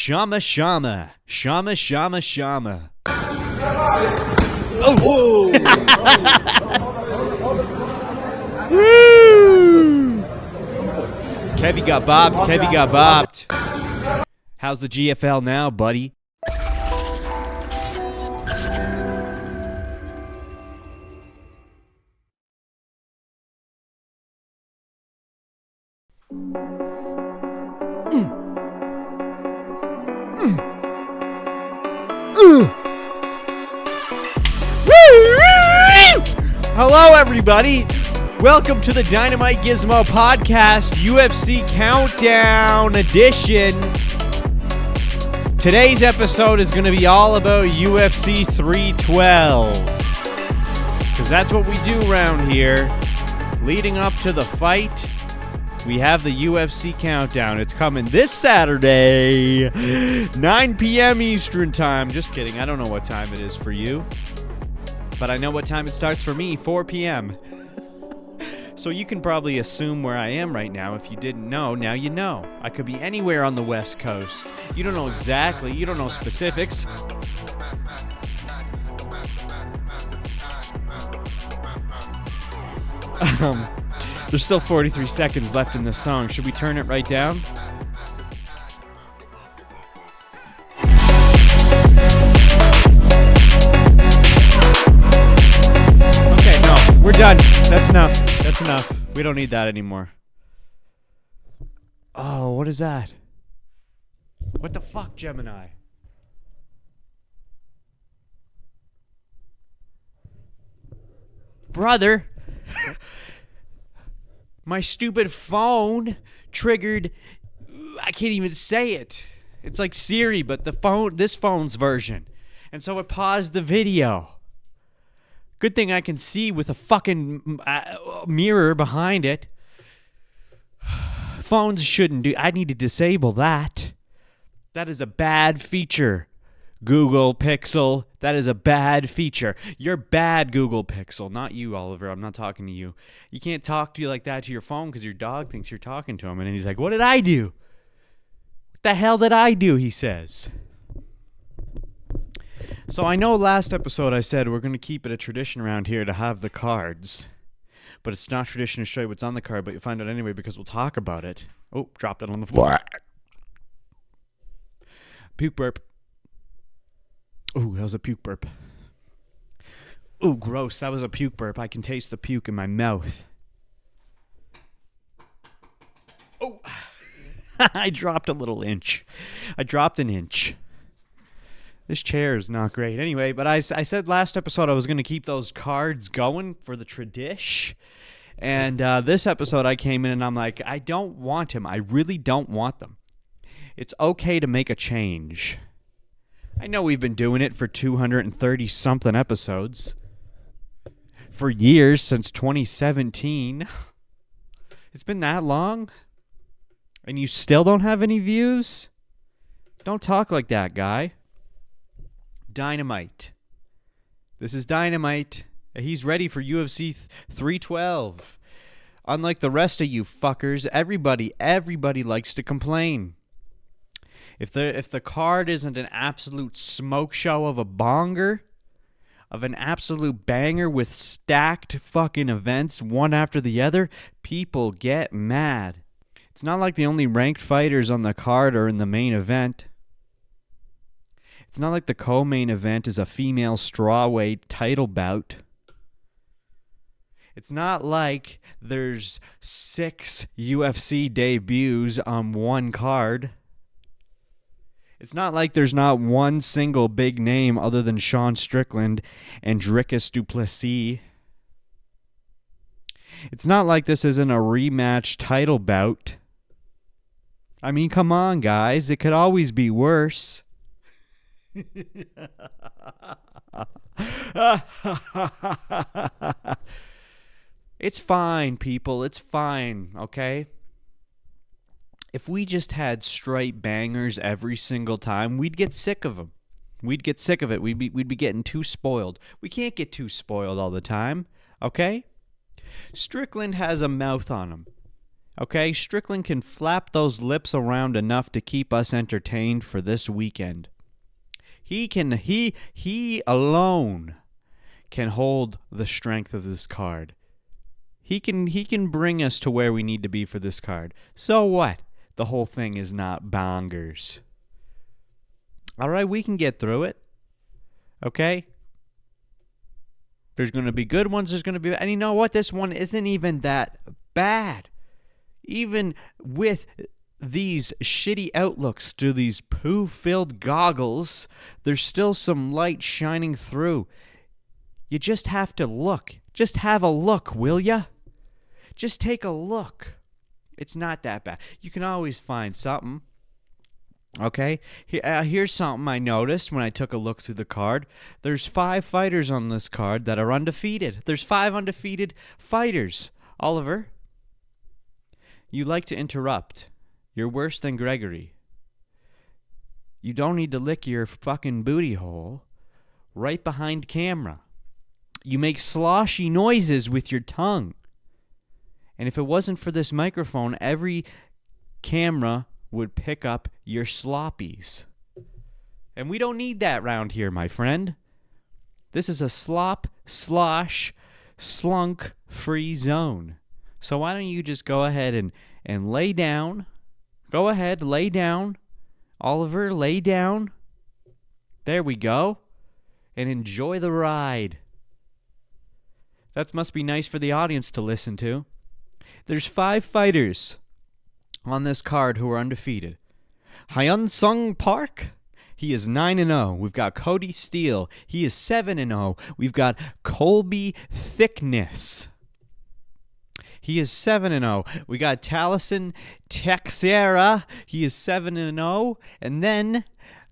Shama Shama. Shama Shama Shama. Oh! Woo! Kevy got bopped. Kevy got bopped. How's the GFL now, buddy? Hello, everybody. Welcome to the DynamiteGizmo podcast, UFC Countdown Edition. Today's episode is going to be all about UFC 312. Because that's what we do around here. Leading up to the fight, we have the UFC Countdown. It's coming this Saturday, 9 p.m. Eastern Time. Just kidding. I don't know what time it is for you. But I know what time it starts for me, 4 p.m. So you can probably assume where I am right now. If you didn't know, now you know. I could be anywhere on the West Coast. You don't know exactly. You don't know specifics. There's still 43 seconds left in this song. Should we turn it right down? Okay, no. We're done. That's enough. That's enough. We don't need that anymore. Oh, what is that? What the fuck, Gemini? Brother. My stupid phone triggered. I can't even say it. It's like Siri, but this phone's version. And so it paused the video. Good thing I can see with a fucking mirror behind it. Phones shouldn't do. I need to disable that. That is a bad feature. Google Pixel, that is a bad feature. You're bad, Google Pixel. Not you, Oliver. I'm not talking to you. You can't talk to you like that to your phone because your dog thinks you're talking to him. And he's like, what did I do? What the hell did I do, he says. So I know last episode I said we're going to keep it a tradition around here to have the cards. But it's not tradition to show you what's on the card, but you'll find out anyway because we'll talk about it. Oh, dropped it on the floor. Puke burp. Ooh, that was a puke burp. Ooh, gross. That was a puke burp. I can taste the puke in my mouth. Oh, I dropped a little inch. I dropped an inch. This chair is not great. Anyway, but I said last episode I was going to keep those cards going for the tradish. And this episode I came in and I'm like, I don't want him. I really don't want them. It's okay to make a change. I know we've been doing it for 230-something episodes. For years, since 2017. It's been that long? And you still don't have any views? Don't talk like that, guy. Dynamite. This is Dynamite. He's ready for UFC 312. Unlike the rest of you fuckers, everybody likes to complain. If the card isn't an absolute smoke show of a bonger, of an absolute banger with stacked fucking events one after the other, people get mad. It's not like the only ranked fighters on the card are in the main event. It's not like the co-main event is a female strawweight title bout. It's not like there's 6 UFC debuts on one card. It's not like there's not one single big name other than Strickland and Dricus Du Plessis. It's not like this isn't a rematch title bout. I mean, come on, guys. It could always be worse. It's fine, people. It's fine, okay? If we just had straight bangers every single time, we'd get sick of them. We'd get sick of it. We'd be getting too spoiled. We can't get too spoiled all the time, okay? Strickland has a mouth on him. Okay? Strickland can flap those lips around enough to keep us entertained for this weekend. He alone can hold the strength of this card. He can bring us to where we need to be for this card. So what? The whole thing is not bongers. All right, we can get through it. Okay? There's going to be good ones. There's going to be... And you know what? This one isn't even that bad. Even with these shitty outlooks through these poo-filled goggles, there's still some light shining through. You just have to look. Just have a look, will ya? Just take a look. It's not that bad. You can always find something. Okay? Here's something I noticed when I took a look through the card. There's 5 fighters on this card that are undefeated. There's 5 undefeated fighters. Oliver, you like to interrupt. You're worse than Gregory. You don't need to lick your fucking booty hole right behind camera. You make sloshy noises with your tongue. And if it wasn't for this microphone, every camera would pick up your sloppies. And we don't need that round here, my friend. This is a slop, slosh, slunk-free zone. So why don't you just go ahead and lay down. Go ahead, lay down. Oliver, lay down. There we go. And enjoy the ride. That must be nice for the audience to listen to. There's 5 fighters on this card who are undefeated. Hyun Sung Park, he is 9-0. We've got Cody Steele, he is 7-0. We've got Colby Thickness, he is 7-0. We got Taliesin Texera, he is 7-0. And then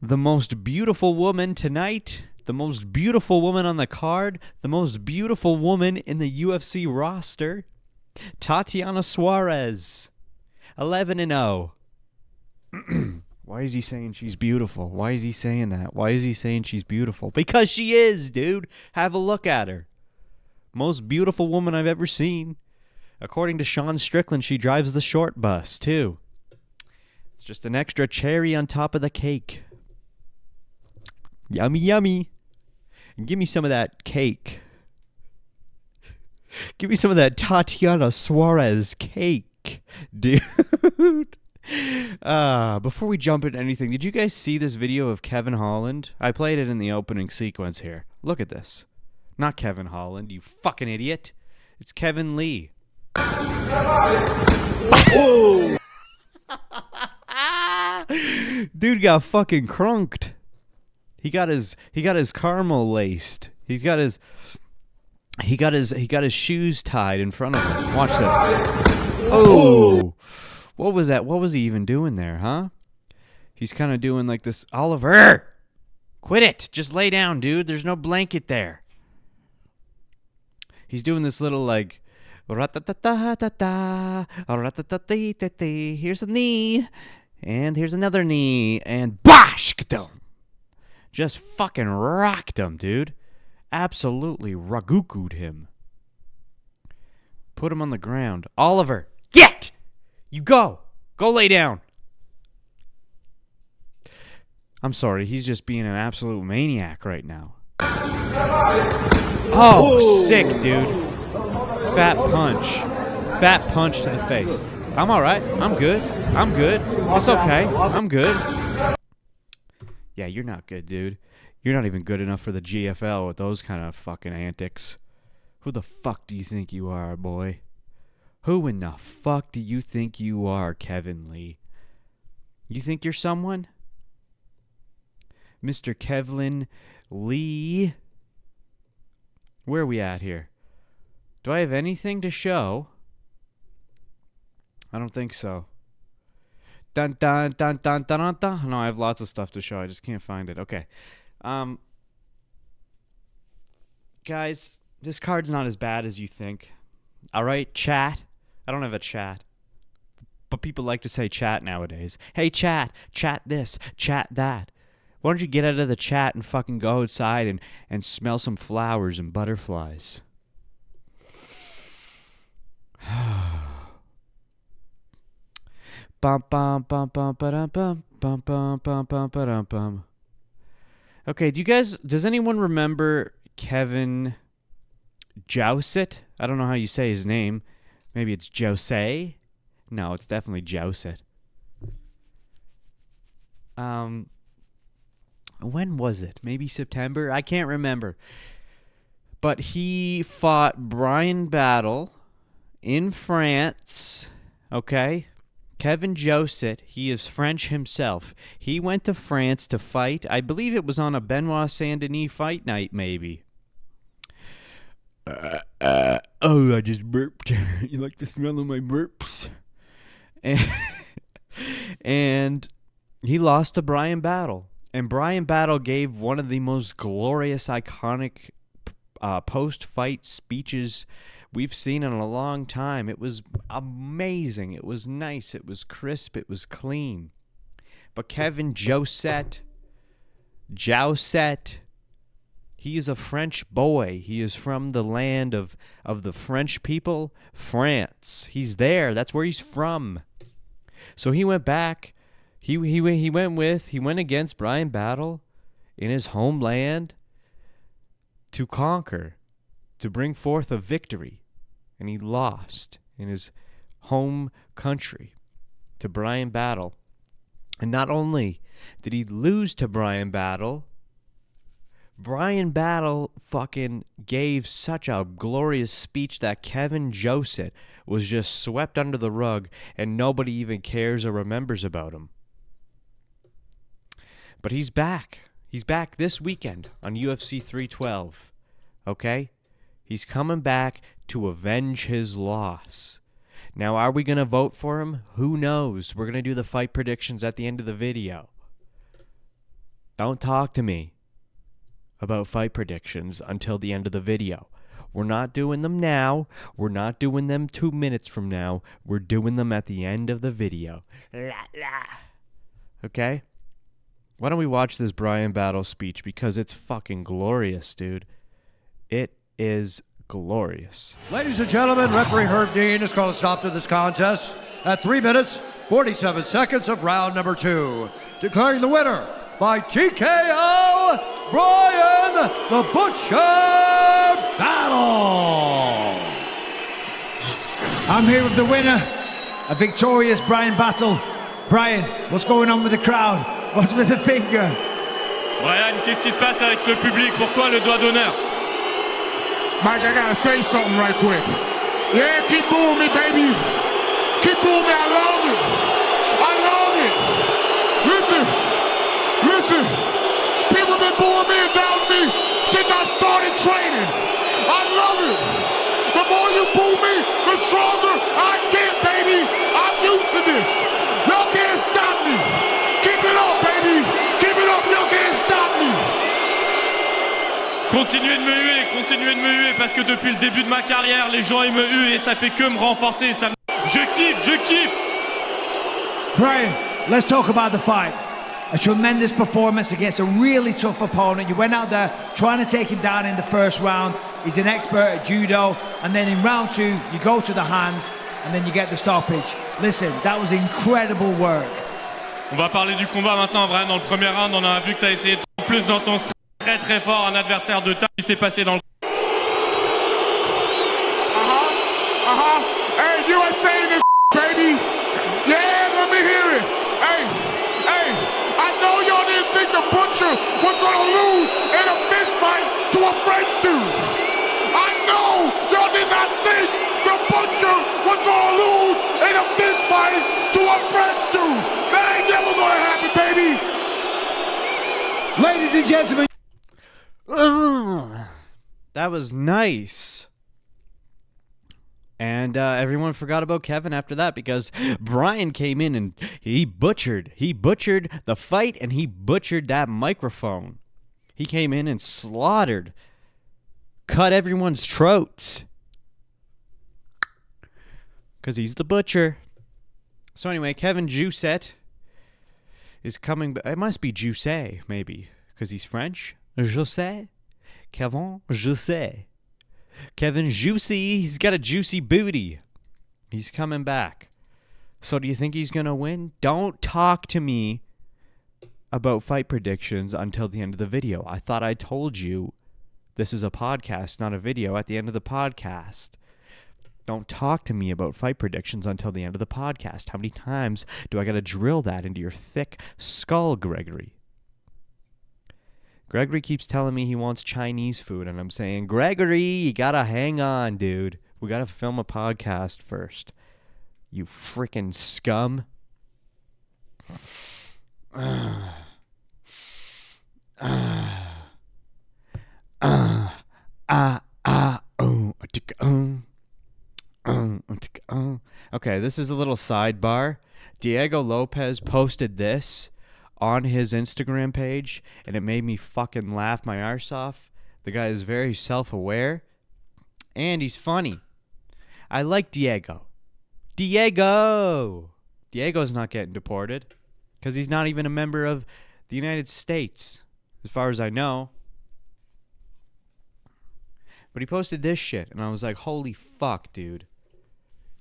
the most beautiful woman tonight, the most beautiful woman on the card, the most beautiful woman in the UFC roster, Tatiana Suarez, 11-0. Why is he saying she's beautiful? Why is he saying that? Why is he saying she's beautiful? Because she is, dude. Have a look at her. Most beautiful woman I've ever seen. According to Sean Strickland, she drives the short bus, too. It's just an extra cherry on top of the cake. Yummy, yummy. And give me some of that cake. Give me some of that Tatiana Suarez cake, dude. Before we jump into anything, did you guys see this video of Kevin Holland? I played it in the opening sequence here. Look at this. Not Kevin Holland, you fucking idiot. It's Kevin Lee. Oh! Dude got fucking crunked. He got his caramel laced. He got his shoes tied in front of him. Watch this. Oh! What was that? What was he even doing there, huh? He's kind of doing like this. Oliver! Quit it! Just lay down, dude. There's no blanket there. He's doing this little like... Here's a knee. And here's another knee. And bosh! Just fucking rocked him, dude. Absolutely raguku'd him. Put him on the ground. Oliver, get! You go. Go lay down. I'm sorry, he's just being an absolute maniac right now. Oh, sick, dude. Fat punch. Fat punch to the face. I'm alright. I'm good. I'm good. It's okay. I'm good. Yeah, you're not good, dude. You're not even good enough for the GFL with those kind of fucking antics. Who the fuck do you think you are, boy? Who in the fuck do you think you are, Kevin Lee? You think you're someone? Mr. Kevin Lee? Where are we at here? Do I have anything to show? I don't think so. Dun dun dun dun dun dun dun. No, I have lots of stuff to show. I just can't find it. Okay. Guys, this card's not as bad as you think. All right, chat. I don't have a chat. But people like to say chat nowadays. Hey, chat this, chat that. Why don't you get out of the chat and fucking go outside and smell some flowers and butterflies? Bum bum bum bum ba bum bum bum bum bum ba bum. Okay, does anyone remember Kevin Jousset? I don't know how you say his name. Maybe it's Jousset? No, it's definitely Jousset. When was it? Maybe September? I can't remember. But he fought Brian Battle in France, okay? Kevin Jousset, he is French himself. He went to France to fight. I believe it was on a Benoit Saint-Denis fight night, maybe. Oh, I just burped. You like the smell of my burps? And he lost to Brian Battle. And Brian Battle gave one of the most glorious, iconic post-fight speeches we've seen in a long time. It was amazing. It was nice. It was crisp. It was clean. But Kevin Jousset, he is a French boy. He is from the land of the French people, France. He's there. That's where he's from. So he went back. He went against Brian Battle in his homeland to conquer, to bring forth a victory. And he lost in his home country to Brian Battle. And not only did he lose to Brian Battle fucking gave such a glorious speech that Kevin Jousset was just swept under the rug and nobody even cares or remembers about him. But he's back. He's back this weekend on UFC 312. Okay? He's coming back to avenge his loss. Now, are we going to vote for him? Who knows? We're going to do the fight predictions at the end of the video. Don't talk to me about fight predictions until the end of the video. We're not doing them now. We're not doing them 2 minutes from now. We're doing them at the end of the video. Okay? Why don't we watch this Brian Battle speech? Because it's fucking glorious, dude. It is glorious. Ladies and gentlemen, referee Herb Dean has called a stop to this contest at 3 minutes, 47 seconds of round number 2. Declaring the winner by TKO, Brian the Butcher Battle. I'm here with the winner, a victorious Brian Battle. Brian, what's going on with the crowd? What's with the finger? Brian, qu'est-ce qui se passe avec le public? Pourquoi le doigt d'honneur? Mike, I gotta say something right quick. Yeah, keep booing me, baby. Keep booing me. I love it. I love it. Listen. People been booing me and doubting me since I started training. I love it. The more you boo me, the stronger I get, baby. I'm used to this. Y'all can't stop me. Keep it up, baby. Keep it up. Y'all can't stop me. Continuez de me huer parce que depuis le début de ma carrière, les gens ils me huent et ça fait que me renforcer. Je kiffe. Brian, let's talk about the fight. A tremendous performance against a really tough opponent. You went out there trying to take him down in the first round. He's an expert at judo. And then in round 2, you go to the hands and then you get the stoppage. Listen, that was incredible work. On va parler du combat maintenant, Brian. Dans le premier round, on a vu que tu as essayé de plus dans ton style, très fort, un adversaire de taille. Qui s'est passé dans le... Hey, USA in this baby. Yeah, let me hear it. Hey, I know y'all didn't think the Butcher was gonna lose in a fist fight to a French dude. I know y'all did not think the Butcher was gonna lose in a fist fight to a French dude. That ain't never gonna happen, baby. Ladies and gentlemen. That was nice. And everyone forgot about Kevin after that because Brian came in and he butchered the fight and he butchered that microphone. He came in and slaughtered, cut everyone's throats because he's the butcher. So anyway, Kevin Jousset is coming back. It must be Jousset, maybe, because he's French. Jousset? Kevin Jousset. Kevin Juicy, he's got a juicy booty. He's coming back. So do you think he's going to win? Don't talk to me about fight predictions until the end of the video. I thought I told you this is a podcast, not a video. At the end of the podcast, don't talk to me about fight predictions until the end of the podcast. How many times do I got to drill that into your thick skull, Gregory? Gregory keeps telling me he wants Chinese food, and I'm saying, Gregory, you got to hang on, dude. We got to film a podcast first. You freaking scum. Okay, this is a little sidebar. Diego Lopes posted this on his Instagram page, and it made me fucking laugh my arse off. The guy is very self-aware, and he's funny. I like Diego. Diego's not getting deported because he's not even a member of the United States, as far as I know. But he posted this shit, and I was like, holy fuck, dude.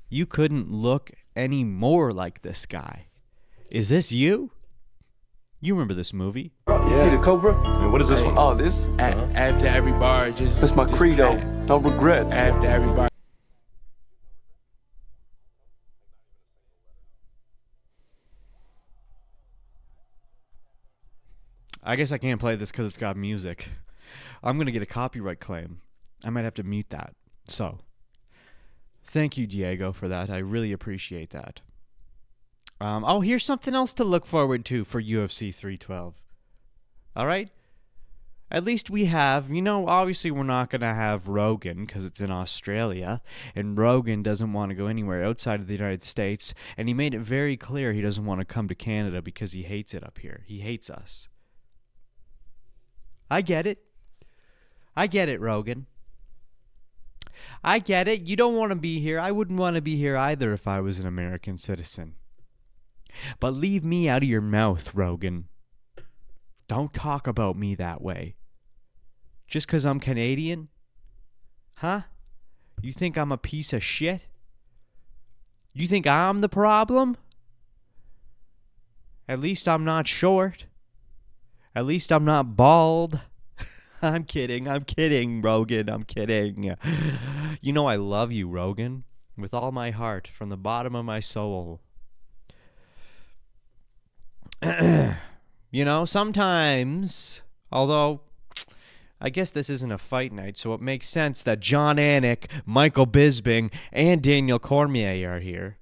You couldn't look any more like this guy. Is this you? You remember this movie? You see the Cobra? And what is this one? Oh, this? After every bar, just... That's my credo. clap. No regrets. After every bar. I guess I can't play this because it's got music. I'm going to get a copyright claim. I might have to mute that. So, thank you, Diego, for that. I really appreciate that. Oh, here's something else to look forward to for UFC 312. All right? At least we have, obviously we're not going to have Rogan because it's in Australia, and Rogan doesn't want to go anywhere outside of the United States, and he made it very clear he doesn't want to come to Canada because he hates it up here. He hates us. I get it. I get it, Rogan. I get it. You don't want to be here. I wouldn't want to be here either if I was an American citizen. But leave me out of your mouth, Rogan. Don't talk about me that way. Just because I'm Canadian? Huh? You think I'm a piece of shit? You think I'm the problem? At least I'm not short. At least I'm not bald. I'm kidding, Rogan. I'm kidding. You know I love you, Rogan, with all my heart, from the bottom of my soul. Sometimes, although I guess this isn't a fight night, so it makes sense that Jon Anik, Michael Bisping, and Daniel Cormier are here.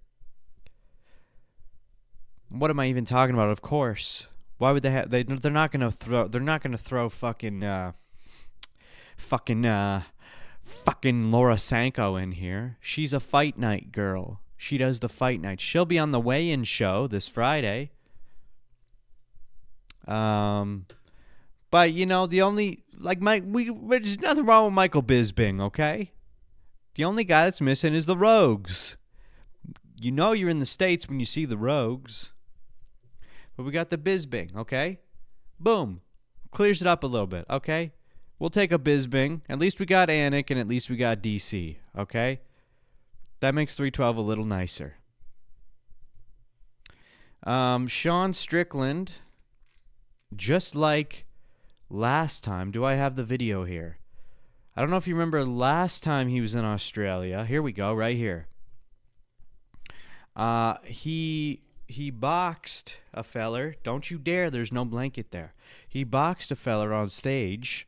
What am I even talking about? Of course. Why would they have? They're not gonna throw. They're not gonna throw fucking Laura Sanko in here. She's a fight night girl. She does the fight night. She'll be on the weigh-in show this Friday. But the only there's nothing wrong with Michael Bisping, okay? The only guy that's missing is the Rogues. You're in the States when you see the Rogues. But we got the Bisping, okay? Boom. Clears it up a little bit, okay? We'll take a Bisping. At least we got Anik, and at least we got DC, okay? That makes 312 a little nicer. Sean Strickland, just like last time. Do I have the video here? I don't know if you remember last time he was in Australia. Here we go, right here. He boxed a feller. Don't you dare, there's no blanket there. He boxed a feller on stage.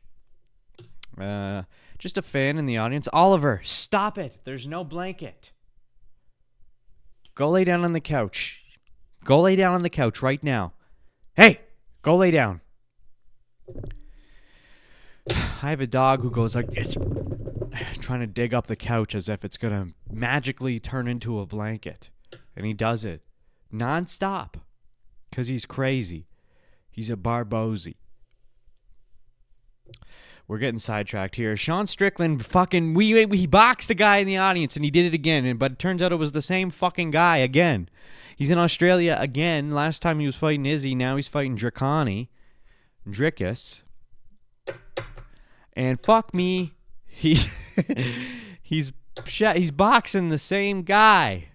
Just a fan in the audience. Oliver, stop it. There's no blanket. Go lay down on the couch. Go lay down on the couch right now. Hey, go lay down. I have a dog who goes like this, trying to dig up the couch as if it's going to magically turn into a blanket. And he does it nonstop because he's crazy. He's a Barbosi. We're getting sidetracked here. Sean Strickland he boxed a guy in the audience and he did it again, but it turns out it was the same fucking guy again. He's in Australia again. Last time he was fighting Izzy, now he's fighting Dricus. And fuck me, he's boxing the same guy.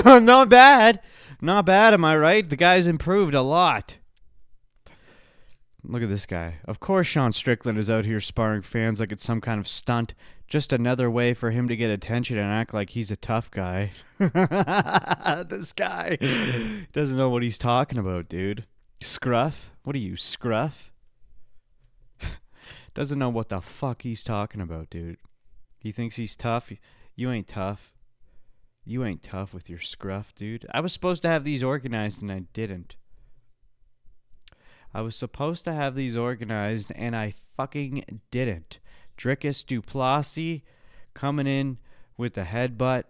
Not bad. Not bad, am I right? The guy's improved a lot. Look at this guy. Of course Sean Strickland is out here sparring fans like it's some kind of stunt. Just another way for him to get attention and act like he's a tough guy. This guy doesn't know what he's talking about, dude. Scruff? What are you, Scruff? Doesn't know what the fuck he's talking about, dude. He thinks he's tough. You ain't tough. You ain't tough with your scruff, dude. I was supposed to have these organized and I didn't. I was supposed to have these organized and I fucking didn't. Dricus Du Plessis coming in with the headbutt.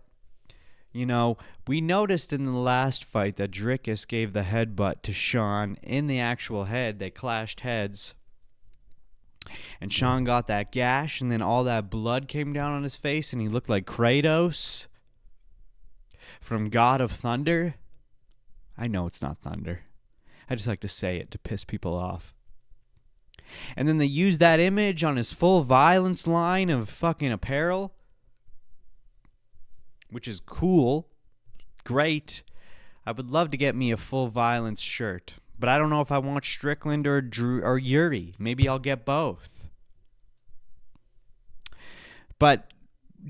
You know, we noticed in the last fight that Dricus gave the headbutt to Sean in the actual head. They clashed heads. And Sean got that gash, and then all that blood came down on his face, and he looked like Kratos from God of Thunder. I know it's not Thunder. I just like to say it to piss people off. And then they used that image on his full violence line of fucking apparel, which is cool. Great. I would love to get me a full violence shirt. But I don't know if I want Strickland or Yuri. Maybe I'll get both. But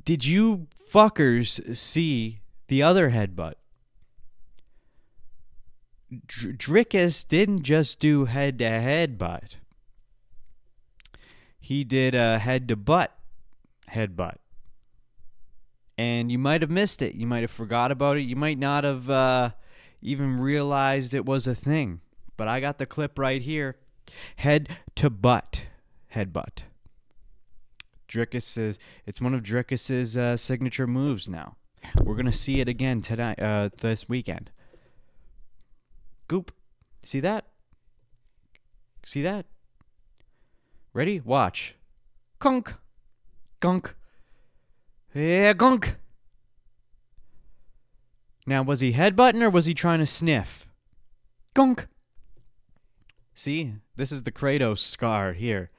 did you fuckers see the other headbutt? Dricus didn't just do head-to-head butt. He did a head-to-butt headbutt. And you might have missed it. You might have forgot about it. You might not have even realized it was a thing. But I got the clip right here. Head-to-butt headbutt. Dricus says it's one of Dricus's signature moves now. We're going to see it again tonight, this weekend. Goop. See that? See that? Ready? Watch. Gunk. Gunk. Yeah, gunk. Now, was he headbutting or was he trying to sniff? Gunk. See? This is the Kratos scar here.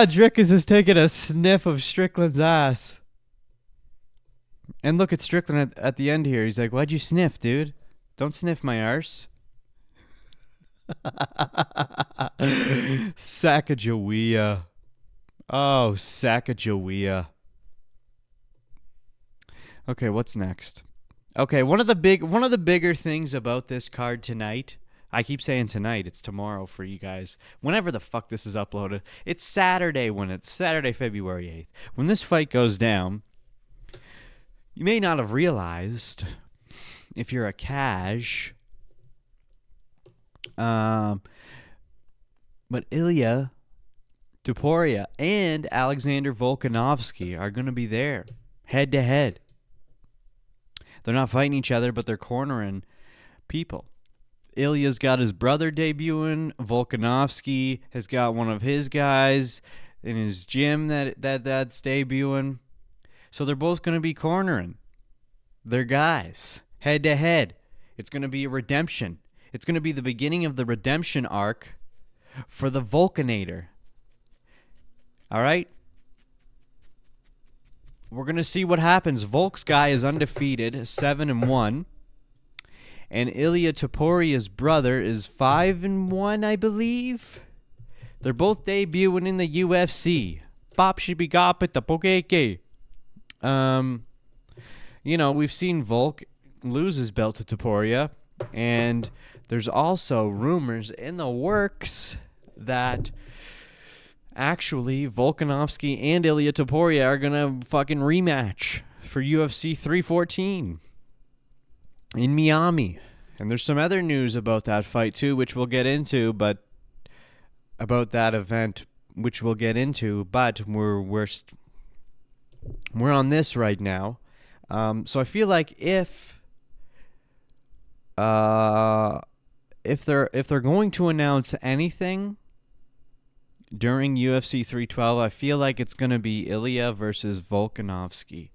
Dricus is taking a sniff of Strickland's ass. And look at Strickland at the end here. He's like, why'd you sniff, dude? Don't sniff my arse. Sacagawea. Oh, Sacagawea. Okay, what's next? Okay, one of the bigger things about this card tonight. I keep saying tonight, it's tomorrow for you guys. Whenever the fuck this is uploaded. It's Saturday Saturday, February 8th. When this fight goes down, you may not have realized, if you're a cash, but Ilia, Topuria, and Alexander Volkanovski are going to be there, head to head. They're not fighting each other, but they're cornering people. Ilia's got his brother debuting. Volkanovski has got one of his guys in his gym that's debuting. So they're both going to be cornering their guys head to head. It's going to be a redemption. It's going to be the beginning of the redemption arc for the Volkanator. All right? We're going to see what happens. Volk's guy is undefeated, 7-1. And Ilia Topuria's brother is 5-1, I believe. They're both debuting in the UFC. Bop shibi gop at the pokeke. You know, we've seen Volk lose his belt to Topuria. And there's also rumors in the works that actually Volkanovski and Ilia Topuria are going to fucking rematch for UFC 314 in Miami. And there's some other news about that fight too, which we'll get into, but about that event, which we'll get into, but we're on this right now. So I feel like if they're going to announce anything, during UFC 312, I feel like it's going to be Ilia versus Volkanovski.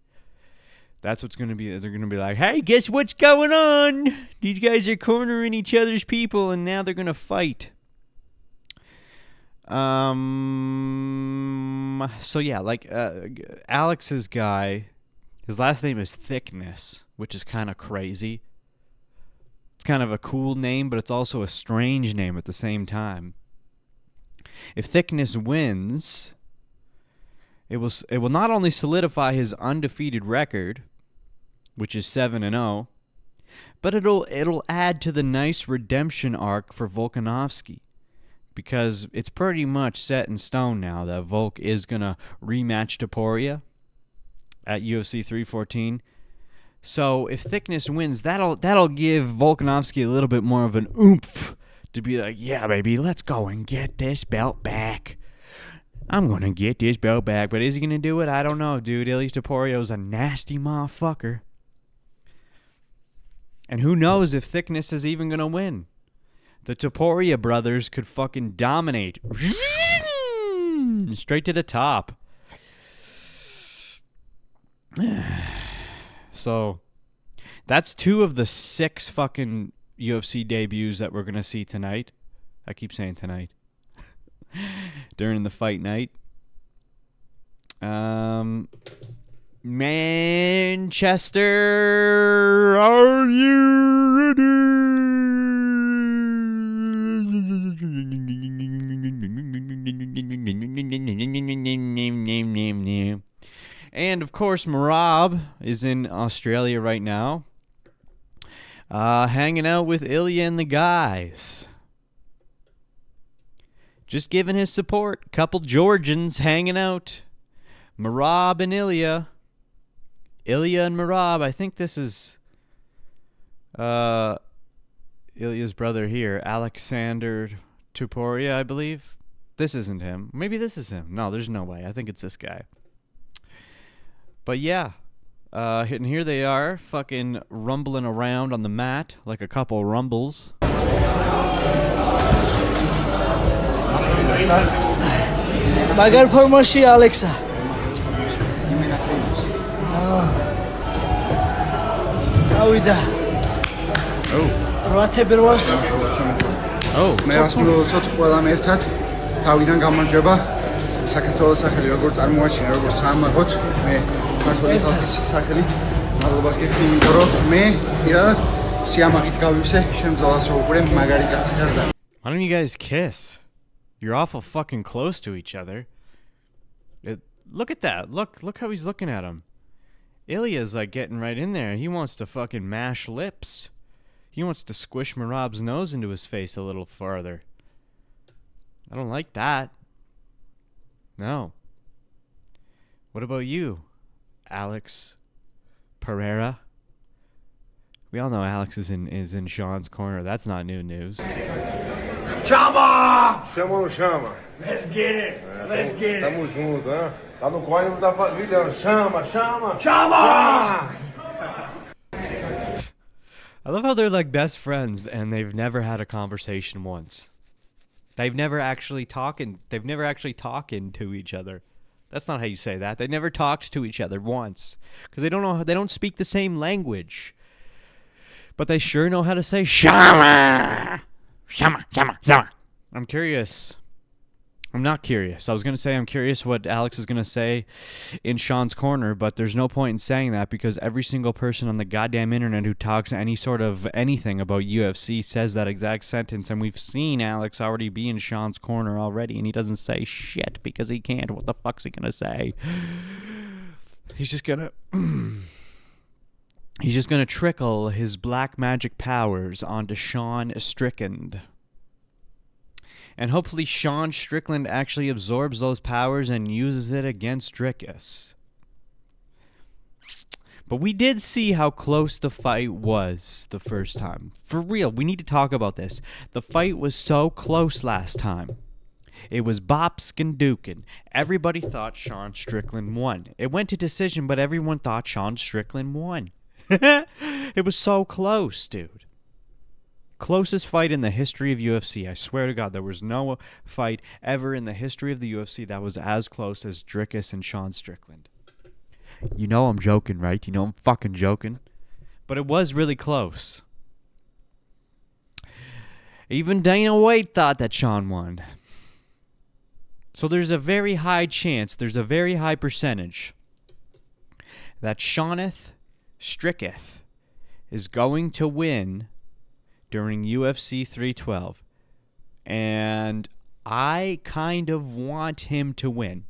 That's what's going to be. They're going to be like, hey, guess what's going on? These guys are cornering each other's people, and now they're going to fight. So, yeah, like Alex's guy, his last name is Thickness, which is kind of crazy. It's kind of a cool name, but it's also a strange name at the same time. If Thickness wins, it will not only solidify his undefeated record, which is 7-0, but it'll add to the nice redemption arc for Volkanovski, because it's pretty much set in stone now that Volk is gonna rematch Topuria at UFC 314. So if Thickness wins, that'll give Volkanovski a little bit more of an oomph to be like, yeah, baby, let's go and get this belt back. I'm gonna get this belt back, but is he gonna do it? I don't know, dude. Ilia Topuria's a nasty motherfucker. And who knows if Thickness is even going to win. The Topuria brothers could fucking dominate. Straight to the top. So, that's 2 of the 6 fucking UFC debuts that we're going to see tonight. I keep saying tonight. During the fight night. Manchester, are you ready? And of course, Merab is in Australia right now, hanging out with Ilia and the guys. Just giving his support. Couple Georgians hanging out. Merab and Ilia. Ilia and Merab. I think this is Ilia's brother here, Alexander Topuria, I believe. This isn't him. Maybe this is him. No, there's no way. I think it's this guy. But yeah, and here they are, fucking rumbling around on the mat like a couple rumbles. Magar formashi Alexa. Zawida. Oh. Rate berwas. Oh. მე რას მოვუწოთ ყველამ ერთად. თავიდან გამარჯვება. საქართველოს სახელი როგორ წარმოაჩინე, როგორ საამაყოთ. მე საქართველოს ხალხის სახელით მადლობას გიხდი, იმიტომ რომ მე პირადად სიამაყით გავივსე შემძლავას უკვე მაგარი კაცი ხარ. Why don't you guys kiss? You're awful fucking close to each other. Look at that. Look how he's looking at him. Ilia's like getting right in there. He wants to fucking mash lips. He wants to squish Merab's nose into his face a little farther. I don't like that. No. What about you, Alex Pereira? We all know Alex is in Sean's corner. That's not new news. Chama! Chama. Let's get it. Let's get it. Tamo junto, hein? Tá no corner da família. Chama. Chama! I love how they're like best friends and they've never had a conversation once. They've never actually talking to each other. That's not how you say that. They never talked to each other once because they don't speak the same language. But they sure know how to say shama. Shama. I'm curious. I'm not curious. I was going to say I'm curious what Alex is going to say in Sean's corner, but there's no point in saying that because every single person on the goddamn internet who talks any sort of anything about UFC says that exact sentence, and we've seen Alex already be in Sean's corner already, and he doesn't say shit because he can't. What the fuck's he going to say? He's just going to trickle his black magic powers onto Sean Strickland. And hopefully Sean Strickland actually absorbs those powers and uses it against Dricus. But we did see how close the fight was the first time. For real, we need to talk about this. The fight was so close last time. It was Bopskin Dukin. Everybody thought Sean Strickland won. It went to decision, but everyone thought Sean Strickland won. It was so close, dude. closest fight in the history of UFC. I swear to God, there was no fight ever in the history of the UFC that was as close as Dricus and Sean Strickland. You know I'm joking, right? You know I'm fucking joking. But it was really close. Even Dana White thought that Sean won. So there's a very high chance, there's a very high percentage that Shawneth Stricketh is going to win during UFC 312. And I kind of want him to win.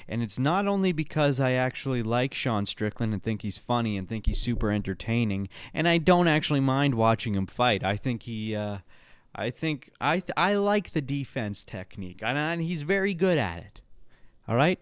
And it's not only because I actually like Sean Strickland and think he's funny and think he's super entertaining, and I don't actually mind watching him fight. I think I like the defense technique, and he's very good at it. All right?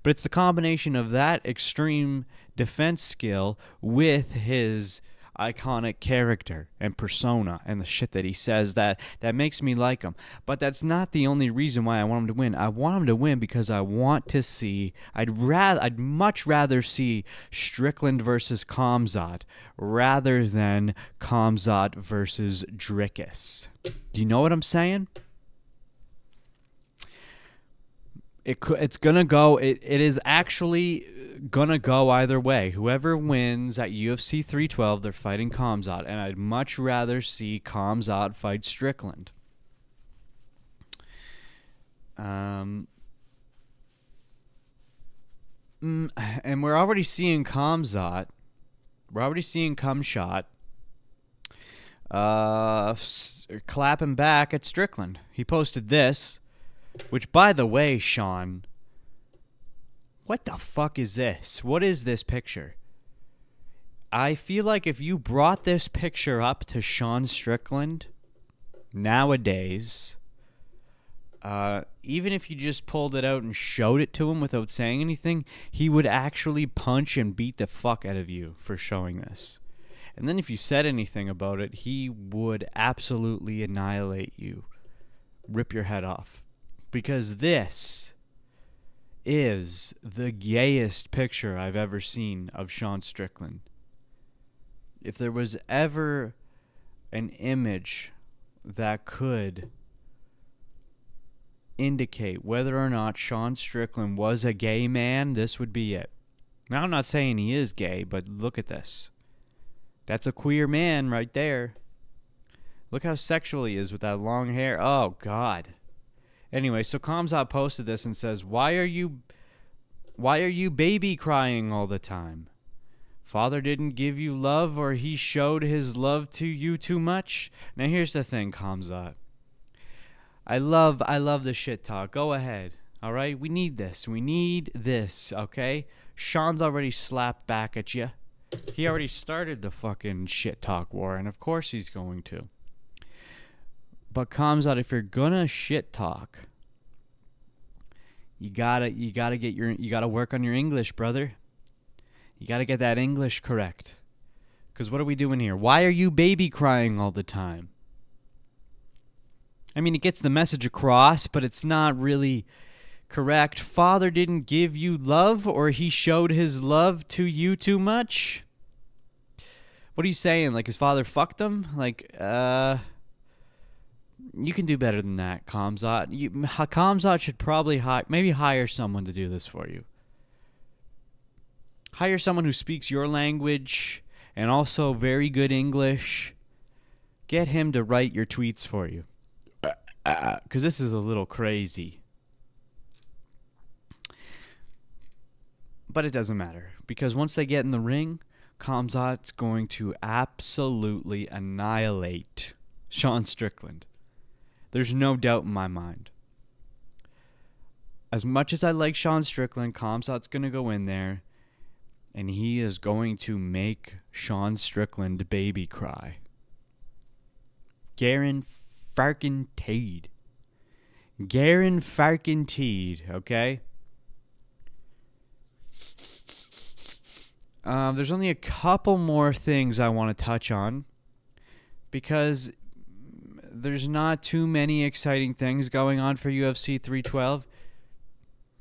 But it's the combination of that extreme defense skill with his iconic character and persona and the shit that he says that makes me like him. But that's not the only reason why I want him to win. I want him to win because I want to see, I'd much rather see Strickland versus Khamzat rather than Khamzat versus Dricus. Do you know what I'm saying? It's gonna go. It is actually gonna go either way. Whoever wins at UFC 312, they're fighting Khamzat, and I'd much rather see Khamzat fight Strickland. And we're already seeing Khamzat. We're already seeing Khamzat clapping back at Strickland. He posted this. Which, by the way, Sean, what the fuck is this? What is this picture? I feel like if you brought this picture up to Sean Strickland nowadays, even if you just pulled it out and showed it to him without saying anything, he would actually punch and beat the fuck out of you for showing this. And then if you said anything about it, he would absolutely annihilate you, rip your head off. Because this is the gayest picture I've ever seen of Sean Strickland. If there was ever an image that could indicate whether or not Sean Strickland was a gay man, this would be it. Now, I'm not saying he is gay, but look at this. That's a queer man right there. Look how sexual he is with that long hair. Oh, God. Anyway, so Khamzat posted this and says, Why are you baby crying all the time? Father didn't give you love, or he showed his love to you too much? Now here's the thing, Khamzat. I love the shit talk. Go ahead. All right? We need this. We need this, okay? Sean's already slapped back at you. He already started the fucking shit talk war, and of course he's going to. But Khamzat, if you're gonna shit talk, you gotta work on your English, brother. You gotta get that English correct. 'Cause what are we doing here? Why are you baby crying all the time? I mean, it gets the message across, but it's not really correct. Father didn't give you love, or he showed his love to you too much? What are you saying? Like his father fucked him? Like, you can do better than that, Khamzat. Khamzat should probably hire someone to do this for you. Hire someone who speaks your language and also very good English. Get him to write your tweets for you. Because this is a little crazy. But it doesn't matter. Because once they get in the ring, Khamzat's going to absolutely annihilate Sean Strickland. There's no doubt in my mind. As much as I like Sean Strickland, Khamzat's going to go in there, and he is going to make Sean Strickland baby cry. Guaranteed. Guaranteed, okay? There's only a couple more things I want to touch on, because there's not too many exciting things going on for UFC 312.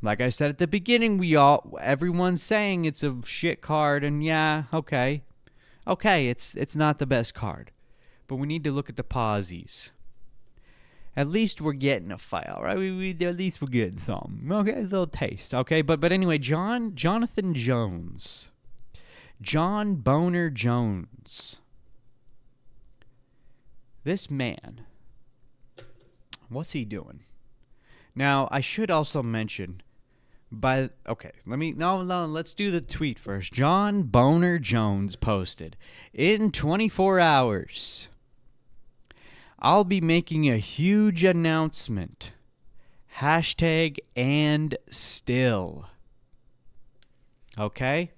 Like I said at the beginning, everyone's saying it's a shit card, and yeah, okay, it's not the best card. but we need to look at the posies. At least we're getting a fight, all right? At least we're getting something. Okay, a little taste, okay? But anyway, Jonathan Jones. John Boner Jones. This man, what's he doing? Now, I should also mention, let's do the tweet first. John Boner Jones posted, in 24 hours, I'll be making a huge announcement. Hashtag and still. Okay?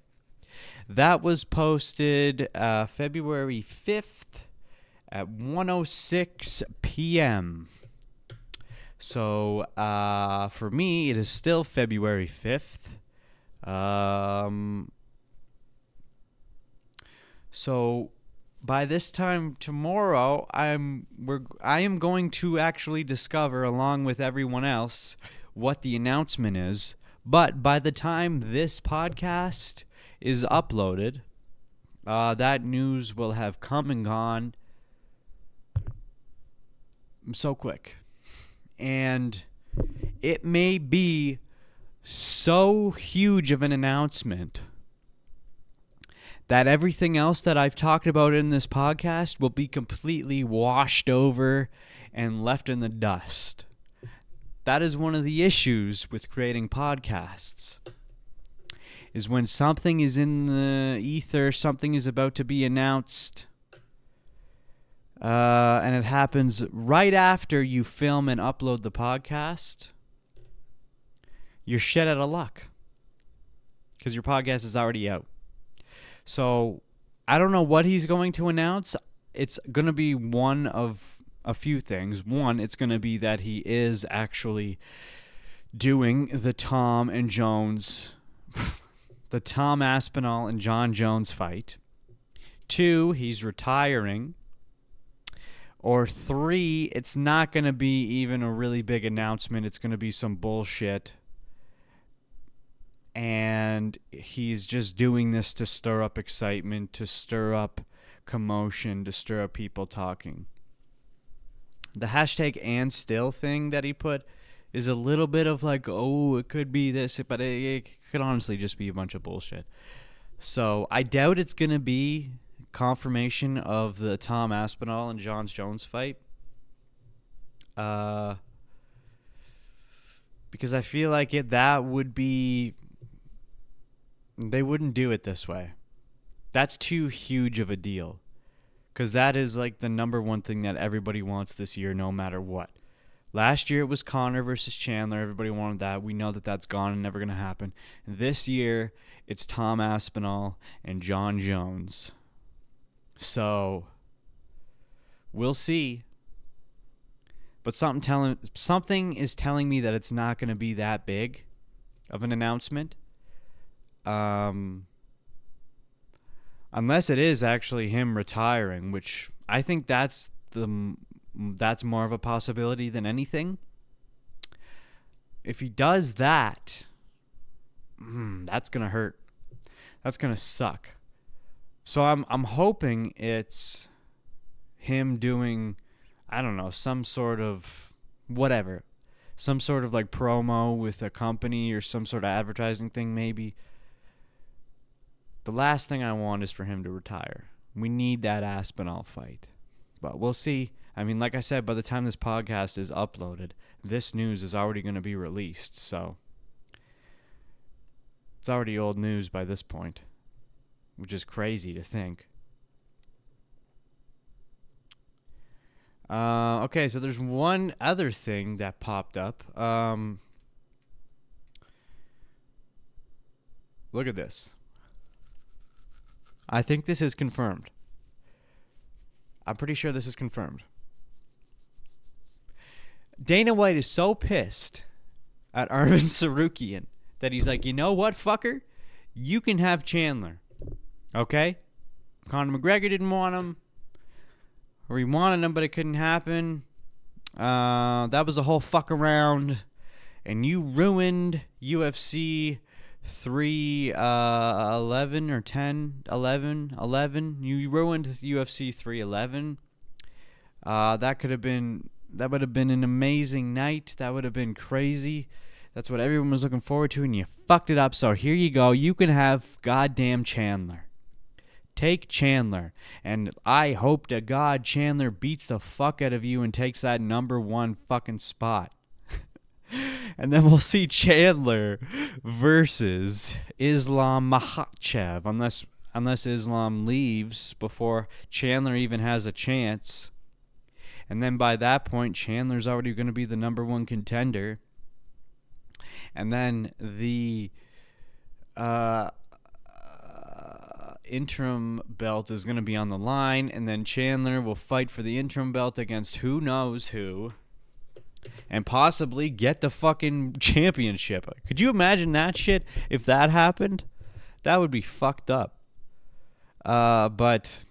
That was posted February 5th at 1:06 p.m. So, for me, it is still February 5th. So, by this time tomorrow, I am going to actually discover, along with everyone else, what the announcement is. But by the time this podcast is uploaded, that news will have come and gone so quick. And it may be so huge of an announcement that everything else that I've talked about in this podcast will be completely washed over and left in the dust. That is one of the issues with creating podcasts, is when something is in the ether, something is about to be announced, and it happens right after you film and upload the podcast, you're shit out of luck because your podcast is already out. So I don't know what he's going to announce. It's going to be one of a few things. One, it's going to be that he is actually doing the Tom Aspinall and Jon Jones fight. 2, he's retiring. Or 3, it's not going to be even a really big announcement. It's going to be some bullshit. And he's just doing this to stir up excitement, to stir up commotion, to stir up people talking. The hashtag and still thing that he put is a little bit of like, oh, it could be this, but it could honestly just be a bunch of bullshit. So I doubt it's going to be confirmation of the Tom Aspinall and Jon Jones fight. Because I feel like that would be... They wouldn't do it this way. That's too huge of a deal. Because that is like the number one thing that everybody wants this year, no matter what. Last year it was Conor versus Chandler. Everybody wanted that. We know that that's gone and never going to happen. This year it's Tom Aspinall and Jon Jones. So we'll see. But something is telling me that it's not going to be that big of an announcement. Unless it is actually him retiring, which I think that's more of a possibility than anything. If he does that, that's gonna hurt. That's gonna suck. So I'm hoping it's him doing, I don't know, some sort of whatever, some sort of like promo with a company or some sort of advertising thing maybe. The last thing I want is for him to retire. We need that Aspinall fight. But we'll see. I mean, like I said, by the time this podcast is uploaded, this news is already going to be released. So it's already old news by this point, which is crazy to think. Okay, so there's one other thing that popped up. Look at this. I think this is confirmed. I'm pretty sure this is confirmed. Dana White is so pissed at Arman Tsarukyan that he's like, you know what, fucker? You can have Chandler. Okay? Conor McGregor didn't want him. Or he wanted him, but it couldn't happen. That was a whole fuck around. And you ruined UFC 311 or 10, 11. You ruined UFC 311. That would have been an amazing night. That would have been crazy. That's what everyone was looking forward to, and you fucked it up. So here you go. You can have goddamn Chandler. Take Chandler. And I hope to God Chandler beats the fuck out of you and takes that number 1 fucking spot. And then we'll see Chandler versus Islam Makhachev. Unless Islam leaves before Chandler even has a chance. And then by that point, Chandler's already going to be the number 1 contender. And then the interim belt is going to be on the line. And then Chandler will fight for the interim belt against who knows who. And possibly get the fucking championship. Could you imagine that shit if that happened? That would be fucked up. But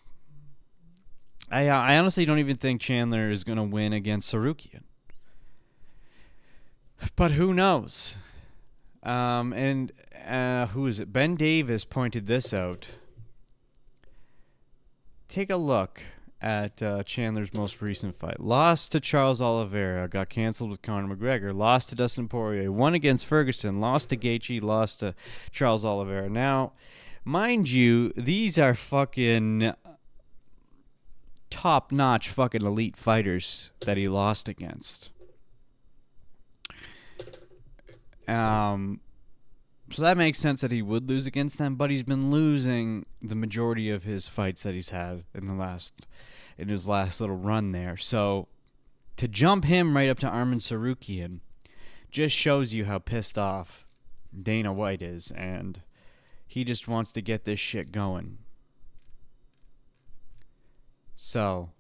I honestly don't even think Chandler is going to win against Tsarukyan. But who knows? And who is it? Ben Davis pointed this out. Take a look at Chandler's most recent fight. Lost to Charles Oliveira, got canceled with Conor McGregor. Lost to Dustin Poirier, won against Ferguson. Lost to Gaethje, lost to Charles Oliveira. Now, mind you, these are fucking top-notch fucking elite fighters that he lost against. So that makes sense that he would lose against them, but he's been losing the majority of his fights that he's had in his last little run there. So to jump him right up to Arman Tsarukyan just shows you how pissed off Dana White is, and he just wants to get this shit going. So,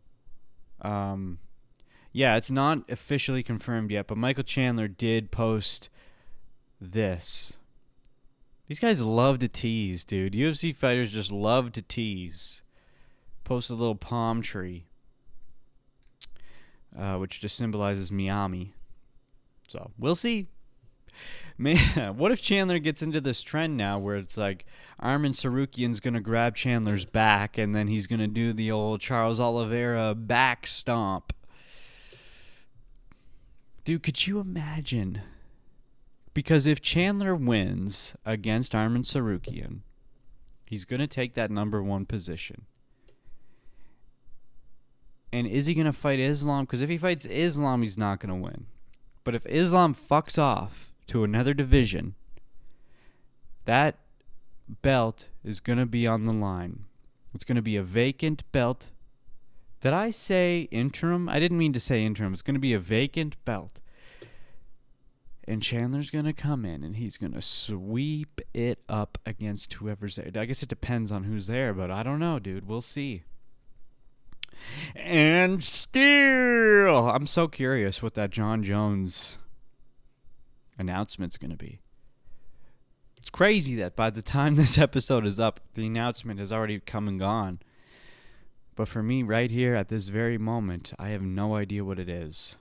yeah, it's not officially confirmed yet, but Michael Chandler did post this. These guys love to tease, dude. UFC fighters just love to tease. Post a little palm tree, which just symbolizes Miami. So, we'll see. Man, what if Chandler gets into this trend now where it's like Arman Tsarukyan's going to grab Chandler's back and then he's going to do the old Charles Oliveira back stomp? Dude, could you imagine? Because if Chandler wins against Arman Tsarukyan, he's going to take that number 1 position. And is he going to fight Islam? Because if he fights Islam, he's not going to win. But if Islam fucks off to another division, that belt is going to be on the line. It's going to be a vacant belt. Did I say interim? I didn't mean to say interim. It's going to be a vacant belt. And Chandler's going to come in and he's going to sweep it up against whoever's there. I guess it depends on who's there, but I don't know, dude. We'll see. And still, I'm so curious what that Jon Jones announcement's going to be. It's crazy that by the time this episode is up, the announcement has already come and gone. But for me, right here at this very moment, I have no idea what it is.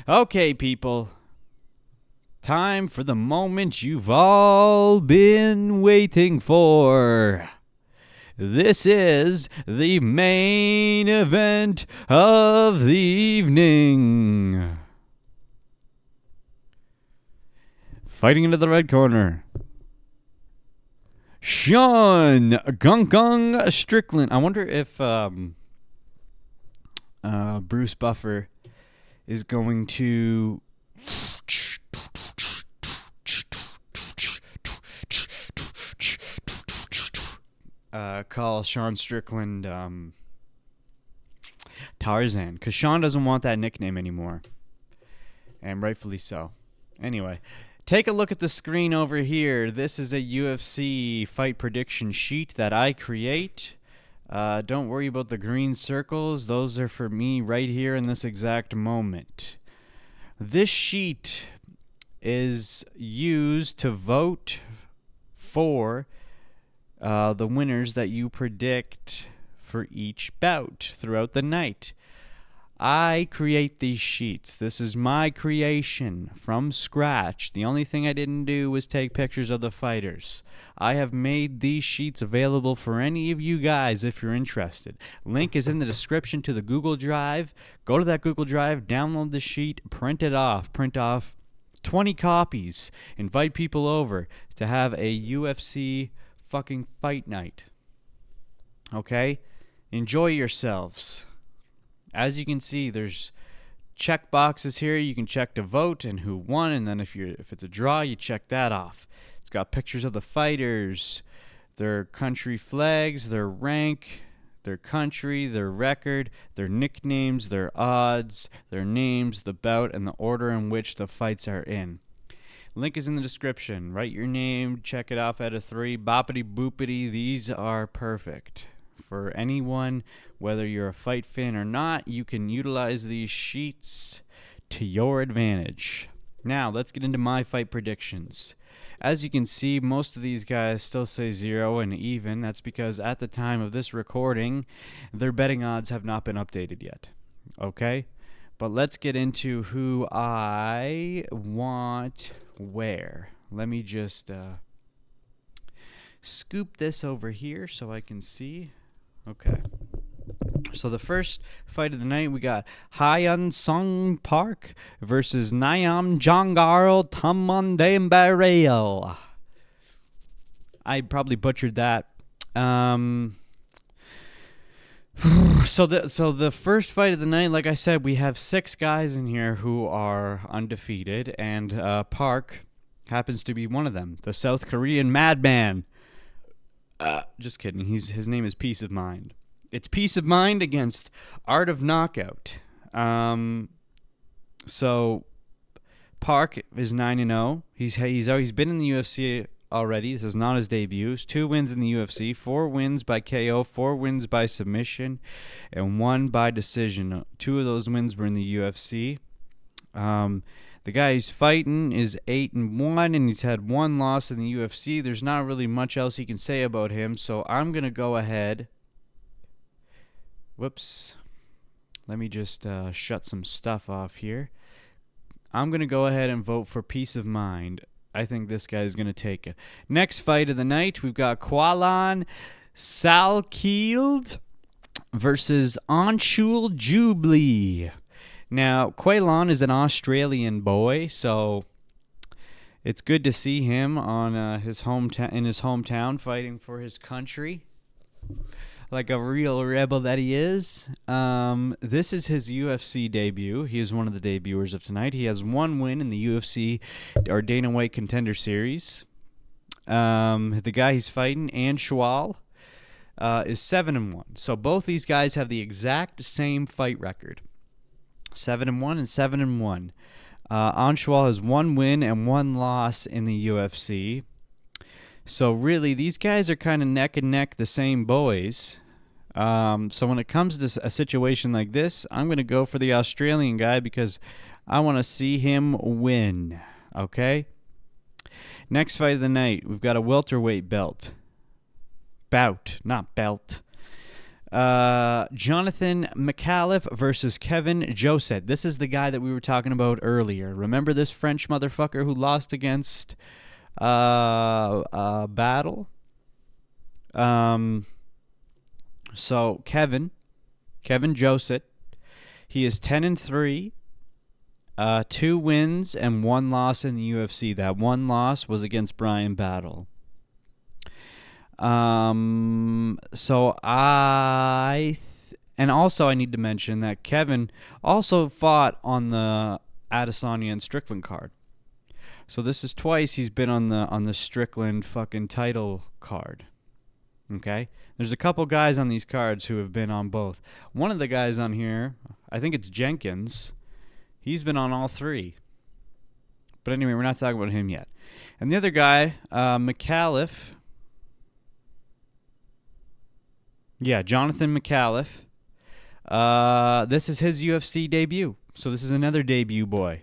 Okay, people. Time for the moment you've all been waiting for. This is the main event of the evening. Fighting into the red corner, Sean Gung Strickland. I wonder if Bruce Buffer is going to call Sean Strickland Tarzan, because Sean doesn't want that nickname anymore, and rightfully so. Anyway, take a look at the screen over here. This is a UFC fight prediction sheet that I create. Don't worry about the green circles. Those are for me right here in this exact moment. This sheet is used to vote for the winners that you predict for each bout throughout the night. I create these sheets. This is my creation from scratch. The only thing I didn't do was take pictures of the fighters. I have made these sheets available for any of you guys if you're interested. Link is in the description to the Google Drive. Go to that Google Drive, download the sheet, print it off. Print off 20 copies. Invite people over to have a UFC fucking fight night. Okay? Enjoy yourselves. As you can see, there's check boxes here. You can check to vote and who won, and then if it's a draw, you check that off. It's got pictures of the fighters, their country flags, their rank, their country, their record, their nicknames, their odds, their names, the bout, and the order in which the fights are in. Link is in the description. Write your name, check it off out of 3. Boppity boopity. These are perfect. For anyone, whether you're a fight fan or not, you can utilize these sheets to your advantage. Now, let's get into my fight predictions. As you can see, most of these guys still say 0 and even. That's because at the time of this recording, their betting odds have not been updated yet. Okay? But let's get into who I want where. Let me just scoop this over here so I can see. Okay. So the first fight of the night, we got Hyun Sung Park versus Nyam Jongarl Tamandembarel. I probably butchered that. So the first fight of the night, like I said, we have 6 guys in here who are undefeated, and Park happens to be one of them, the South Korean madman. Just kidding. His name is Peace of Mind. It's Peace of Mind against Art of Knockout. So Park is 9-0. He's been in the UFC already. This is not his debut. 2 wins in the UFC, 4 wins by KO, 4 wins by submission, and 1 by decision. 2 of those wins were in the UFC. The guy he's fighting is 8-1, and he's had 1 loss in the UFC. There's not really much else you can say about him, so I'm going to go ahead. Whoops. Let me just shut some stuff off here. I'm going to go ahead and vote for Peace of Mind. I think this guy is going to take it. Next fight of the night, we've got Kwanlan Salkield versus Anshul Jubli. Now, Kwanlan is an Australian boy, so it's good to see him on in his hometown fighting for his country, like a real rebel that he is. This is his UFC debut. He is one of the debuters of tonight. He has 1 win in the UFC or Dana White Contender Series. The guy he's fighting, Anshul, is 7-1. So both these guys have the exact same fight record. 7-1 and 7-1. Anshul has 1 win and 1 loss in the UFC. So really, these guys are kind of neck and neck, the same boys. So when it comes to a situation like this, I'm going to go for the Australian guy because I want to see him win. Okay? Next fight of the night, we've got a welterweight bout, not belt. Jonathan McAuliffe versus Kevin Jousset. This is the guy that we were talking about earlier. Remember this French motherfucker who lost against Battle? So Kevin Jousset, he is 10-3, 2 wins and 1 loss in the UFC. That 1 loss was against Brian Battle. And also I need to mention that Kevin also fought on the Adesanya and Strickland card. So this is twice he's been on the Strickland fucking title card. Okay? There's a couple guys on these cards who have been on both. One of the guys on here, I think it's Jenkins, he's been on all 3. But anyway, we're not talking about him yet. And the other guy, McAuliffe, Jonathan McAuliffe. This is his UFC debut. So this is another debut boy.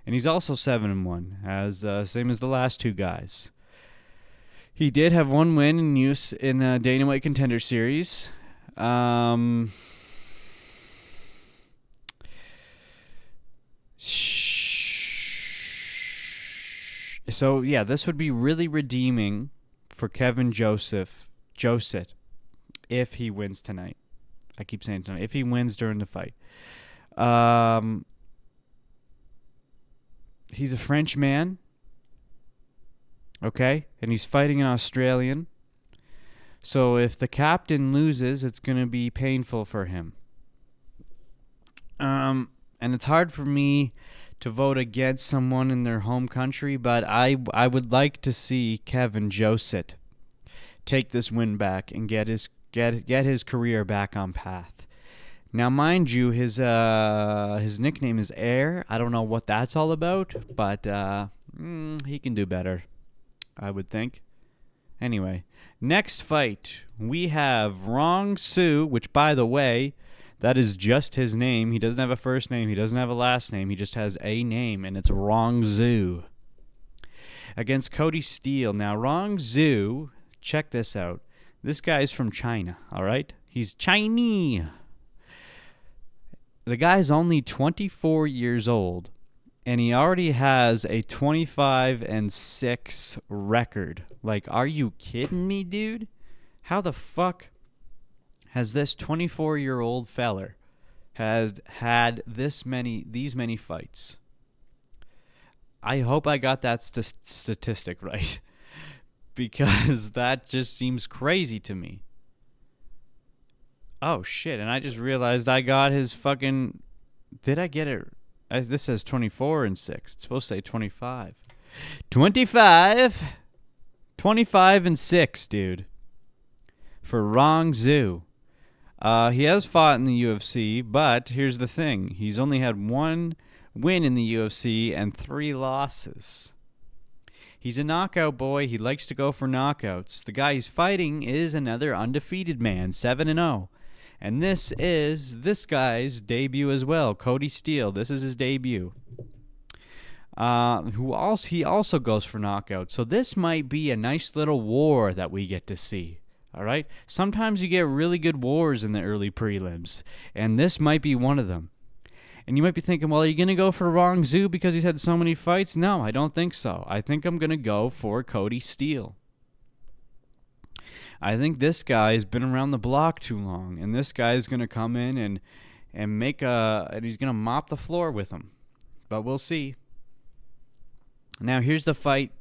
And he's also 7-1, as same as the last 2 guys. He did have 1 win in the Dana White Contender Series. So, yeah, this would be really redeeming for Kevin Jousset if he wins tonight. I keep saying tonight. If he wins during the fight. He's a French man. Okay? And he's fighting an Australian. So if the captain loses, it's going to be painful for him. And it's hard for me to vote against someone in their home country, but I would like to see Kevin Jousset take this win back and get his career back on path. Now, mind you, his nickname is Air. I don't know what that's all about, but he can do better, I would think. Anyway, next fight, we have Rong Su, which, by the way, that is just his name. He doesn't have a first name. He doesn't have a last name. He just has a name, and it's Rong Zhu. Against Cody Steele. Now, Rong Zhu, check this out. This guy's from China, all right? He's Chinese. The guy's only 24 years old, and he already has a 25-6 record. Like, are you kidding me, dude? How the fuck has this 24-year-old feller has had these many fights? I hope I got that statistic right, because that just seems crazy to me. Oh, shit, and I just realized I got his fucking... Did I get it? This says 24-6. It's supposed to say 25. 25-6, dude. For Rong Zhu. He has fought in the UFC, but here's the thing. He's only had one win in the UFC and 3 losses. He's a knockout boy. He likes to go for knockouts. The guy he's fighting is another undefeated man, 7-0. And this is this guy's debut as well, Cody Steele. This is his debut. He also goes for knockouts. So this might be a nice little war that we get to see. All right? Sometimes you get really good wars in the early prelims, and this might be one of them. And you might be thinking, well, are you going to go for Rong Zhu because he's had so many fights? No, I don't think so. I think I'm going to go for Cody Steele. I think this guy's been around the block too long, and this guy's going to come in and he's going to mop the floor with him. But we'll see. Now, here's the fight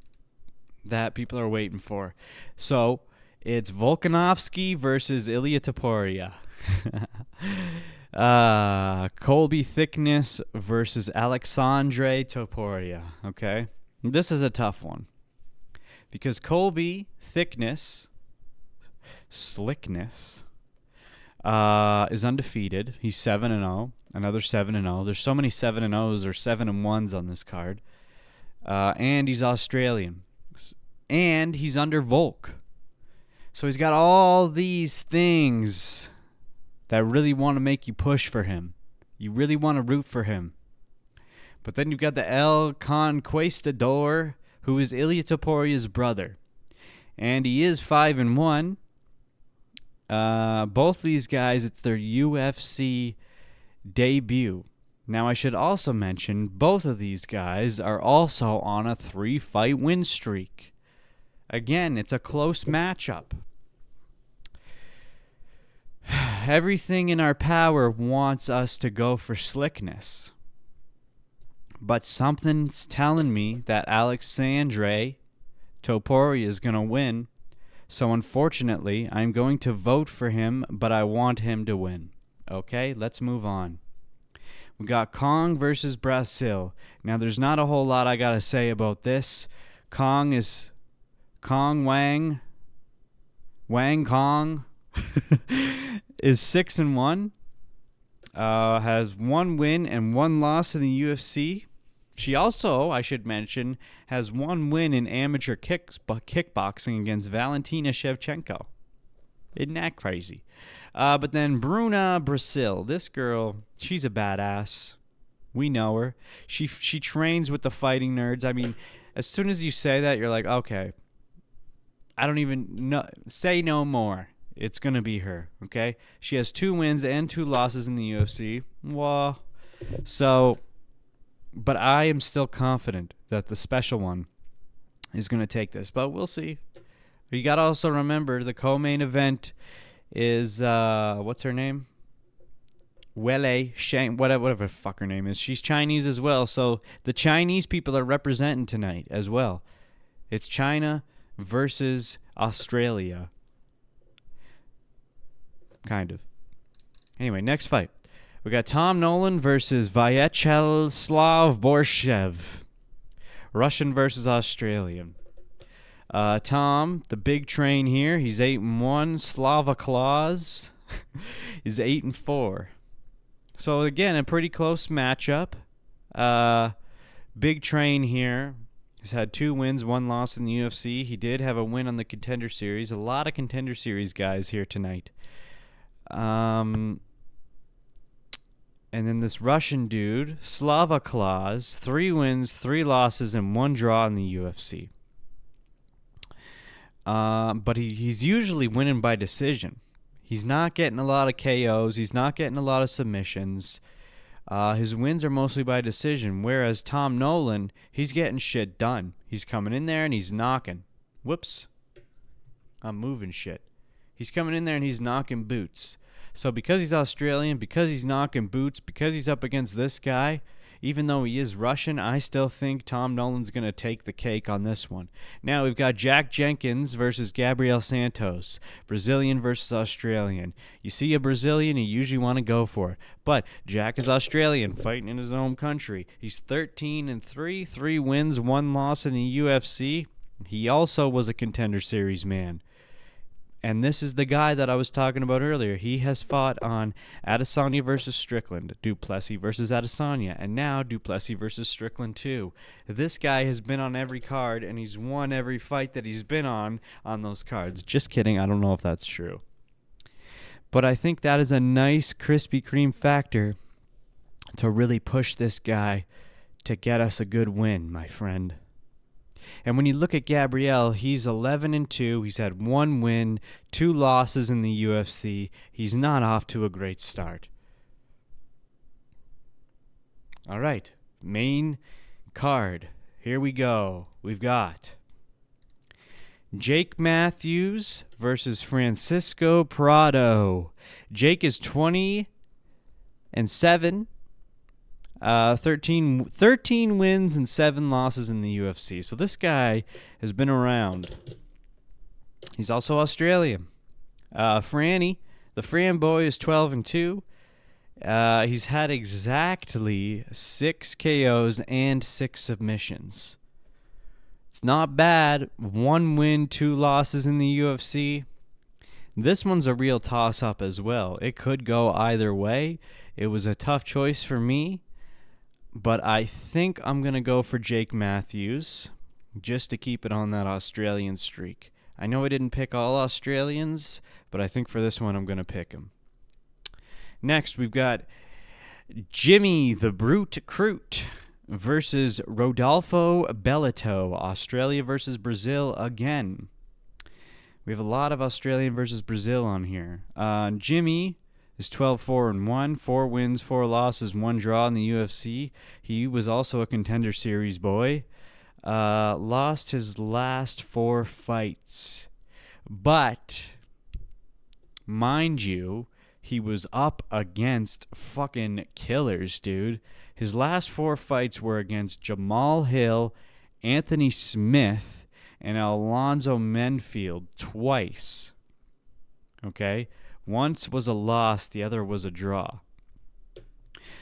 that people are waiting for. So, it's Volkanovski versus Ilia Topuria. Colby Thickness versus Alexandre Topuria. Okay? This is a tough one. Because Colby Thickness... Slickness is undefeated. He's 7-0. Another 7-0. There's so many 7-0s or 7-1s on this card. And he's Australian. And he's under Volk. So he's got all these things that really want to make you push for him. You really want to root for him. But then you've got the El Conquistador, who is Ilia Topuria's brother. And he is 5-1. Both these guys, it's their UFC debut. Now, I should also mention, both of these guys are also on a 3-fight win streak. Again, it's a close matchup. Everything in our power wants us to go for slickness. But something's telling me that Alexandre Topuria is going to win. So, unfortunately, I'm going to vote for him, but I want him to win. Okay, let's move on. We got Kong versus Brazil. Now, there's not a whole lot I got to say about this. Kong Wang Kong is 6-1. Has 1 win and 1 loss in the UFC. She also, I should mention, has 1 win in amateur kickboxing against Valentina Shevchenko. Isn't that crazy? But then Bruna Brazil, this girl, she's a badass. We know her. She trains with the fighting nerds. I mean, as soon as you say that, you're like, okay, I don't even know. Say no more. It's going to be her, okay? She has 2 wins and 2 losses in the UFC. Well, so... But I am still confident that the special one is going to take this. But we'll see. You got to also remember the co-main event is, what's her name? Wele Shang, whatever the fuck her name is. She's Chinese as well. So the Chinese people are representing tonight as well. It's China versus Australia. Kind of. Anyway, next fight. We got Tom Nolan versus Vyacheslav Borshev. Russian versus Australian. Tom, the big train here, he's 8-1. Slava Claus is 8-4. So again, a pretty close matchup. Big train here. He's had 2 wins, 1 loss in the UFC. He did have a win on the Contender Series. A lot of Contender Series guys here tonight. And then this Russian dude, Slava Claus, 3 wins, 3 losses, and 1 draw in the UFC. But he's usually winning by decision. He's not getting a lot of KOs. He's not getting a lot of submissions. His wins are mostly by decision, whereas Tom Nolan, he's getting shit done. He's coming in there and he's knocking. Whoops. I'm moving shit. He's coming in there and he's knocking boots. So because he's Australian, because he's knocking boots, because he's up against this guy, even though he is Russian, I still think Tom Nolan's going to take the cake on this one. Now we've got Jack Jenkins versus Gabriel Santos. Brazilian versus Australian. You see a Brazilian, you usually want to go for it. But Jack is Australian, fighting in his home country. He's 13-3, 3 wins, 1 loss in the UFC. He also was a Contender Series man. And this is the guy that I was talking about earlier. He has fought on Adesanya versus Strickland, Du Plessis versus Adesanya, and now Du Plessis versus Strickland too. This guy has been on every card, and he's won every fight that he's been on those cards. Just kidding. I don't know if that's true. But I think that is a nice Krispy Kreme factor to really push this guy to get us a good win, my friend. And when you look at Gabriel, he's 11-2. He's had 1 win, 2 losses in the UFC. He's not off to a great start. All right, main card. Here we go. We've got Jake Matthews versus Francisco Prado. Jake is 20-7. 13 wins and 7 losses in the UFC. So this guy has been around. He's also Australian. Franny, the Fran boy, is 12-2. He's had exactly 6 KOs and 6 submissions. It's not bad. 1 win, 2 losses in the UFC. This one's a real toss-up as well. It could go either way. It was a tough choice for me. But I think I'm going to go for Jake Matthews just to keep it on that Australian streak. I know I didn't pick all Australians, but I think for this one I'm going to pick him. Next, we've got Jimmy the Brute Crute versus Rodolfo Bellato. Australia versus Brazil again. We have a lot of Australian versus Brazil on here. Jimmy is 12-4-1, 4 wins, 4 losses, 1 draw in the UFC. He was also a Contender Series boy. Lost his last 4 fights. But, mind you, he was up against fucking killers, dude. His last 4 fights were against Jamal Hill, Anthony Smith, and Alonzo Menfield twice. Okay? Once was a loss, the other was a draw.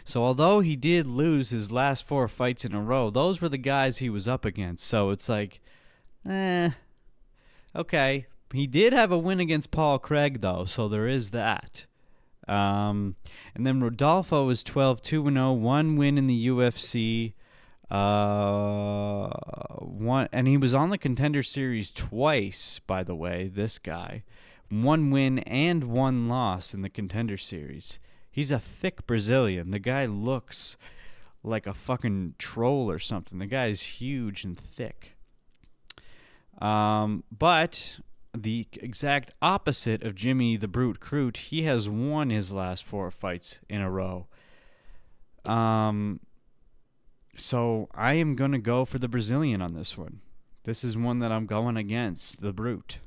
So although he did lose his last 4 fights in a row, those were the guys he was up against. So it's like, okay. He did have a win against Paul Craig, though, so there is that. And then Rodolfo is 12-2-0, 1 win in the UFC. And he was on the Contender Series twice, by the way, this guy. 1 win and 1 loss in the Contender Series. He's a thick Brazilian. The guy looks like a fucking troll or something. The guy is huge and thick. But the exact opposite of Jimmy the Brute Crute, he has won his last 4 fights in a row. So I am going to go for the Brazilian on this one. This is one that I'm going against, the Brute.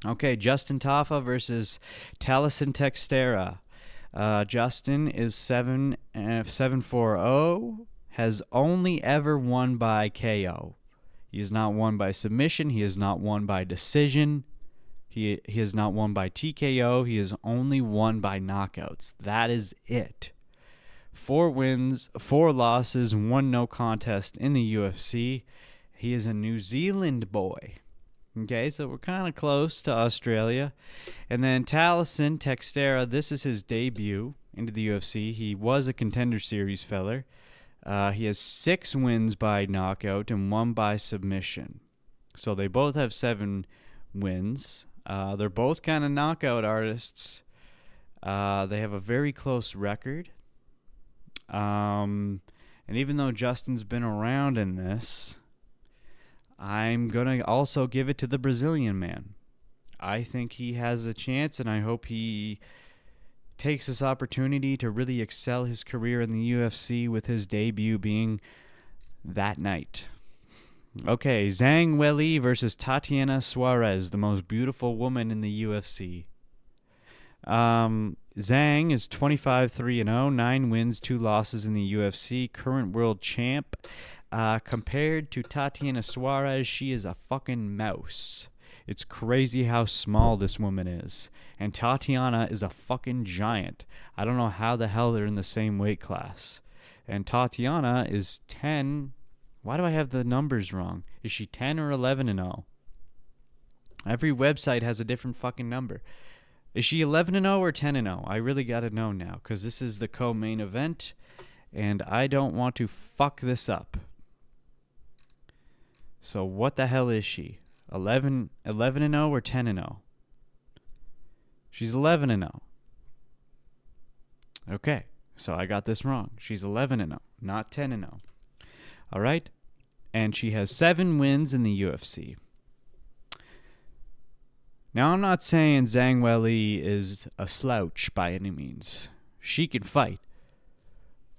Okay, Justin Tafa versus Taliesin Texeira. Justin is 7-4-0, has only ever won by KO. He has not won by submission. He has not won by decision. He has not won by TKO. He has only won by knockouts. That is it. 4 wins, 4 losses, 1 no contest in the UFC. He is a New Zealand boy. Okay, so we're kind of close to Australia. And then Taliesin Texeira, this is his debut into the UFC. He was a Contender Series feller. He has 6 wins by knockout and 1 by submission. So they both have 7 wins. They're both kind of knockout artists. They have a very close record. And even though Justin's been around in this, I'm going to also give it to the Brazilian man. I think he has a chance, and I hope he takes this opportunity to really excel his career in the UFC with his debut being that night. Okay, Zhang Weili versus Tatiana Suarez, the most beautiful woman in the UFC. Zhang is 25-3-0, 9 wins, 2 losses in the UFC, current world champ. Compared to Tatiana Suarez, she is a fucking mouse. It's crazy how small this woman is. And Tatiana is a fucking giant. I don't know how the hell they're in the same weight class. And Tatiana is 10. Why do I have the numbers wrong? Is she 10 or 11-0? Every website has a different fucking number. Is she 11-0 or 10-0? I really gotta know now, because this is the co-main event, and I don't want to fuck this up. So what the hell is she? 11-0 or 10-0? She's 11-0. Okay, so I got this wrong. She's 11-0, not 10-0. All right? And she has 7 wins in the UFC. Now, I'm not saying Zhang Weili is a slouch by any means. She can fight.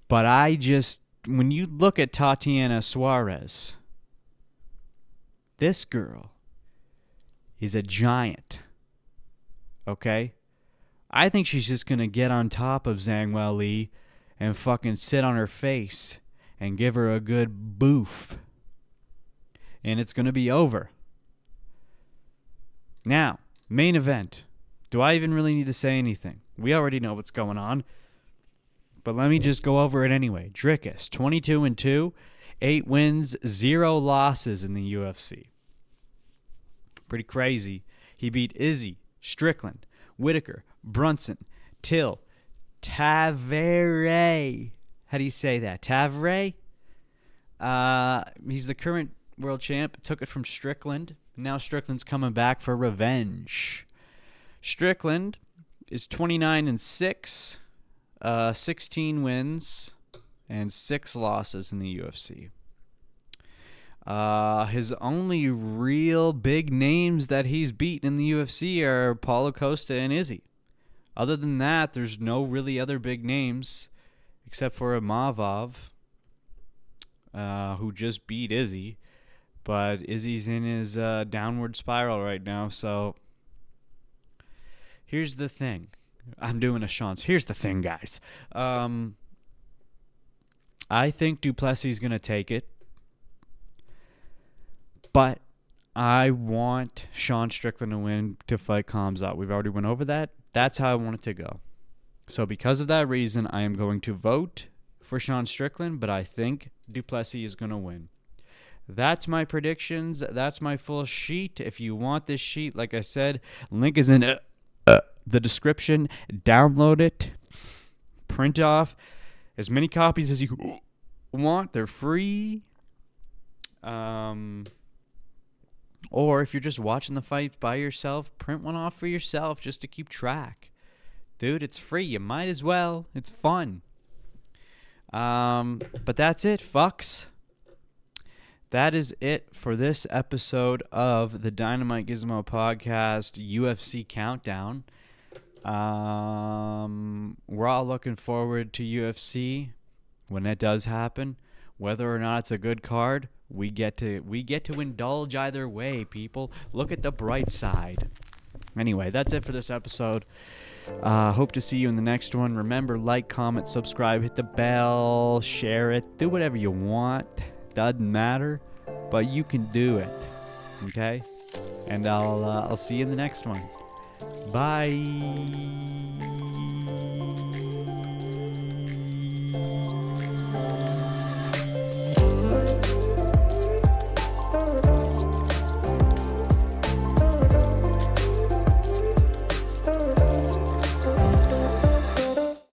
But when you look at Tatiana Suarez, this girl is a giant. Okay? I think she's just going to get on top of Zhang Weili and fucking sit on her face and give her a good boof. And it's going to be over. Now, main event. Do I even really need to say anything? We already know what's going on. But let me just go over it anyway. Dricus, 22-2, 8 wins, 0 losses in the UFC. Pretty crazy. He beat Izzy, Strickland, Whitaker, Brunson, Till, Tavere. How do you say that? Tavere? He's the current world champ. Took it from Strickland. Now Strickland's coming back for revenge. Strickland is 29-6, 16 wins, and 6 losses in the UFC. His only real big names that he's beaten in the UFC are Paulo Costa and Izzy. Other than that, there's no really other big names except for Mavov, who just beat Izzy. But Izzy's in his downward spiral right now, so here's the thing. I'm doing a Sean's. Here's the thing, guys. I think Du Plessis is going to take it. But I want Sean Strickland to win to fight Khamzat. We've already went over that. That's how I want it to go. So because of that reason, I am going to vote for Sean Strickland, but I think Du Plessis is going to win. That's my predictions. That's my full sheet. If you want this sheet, like I said, link is in the description. Download it. Print off as many copies as you want. They're free. Or if you're just watching the fight by yourself, print one off for yourself just to keep track. Dude, it's free. You might as well. It's fun. But that's it, fucks. That is it for this episode of the Dynamite Gizmo podcast UFC Countdown. We're all looking forward to UFC. when that does happen, whether or not it's a good card, we get to indulge either way, people. Look at the bright side. Anyway, that's it for this episode. Hope to see you in the next one. Remember, like, comment, subscribe, hit the bell, share it, do whatever you want. Doesn't matter, but you can do it. Okay? And I'll see you in the next one. Bye.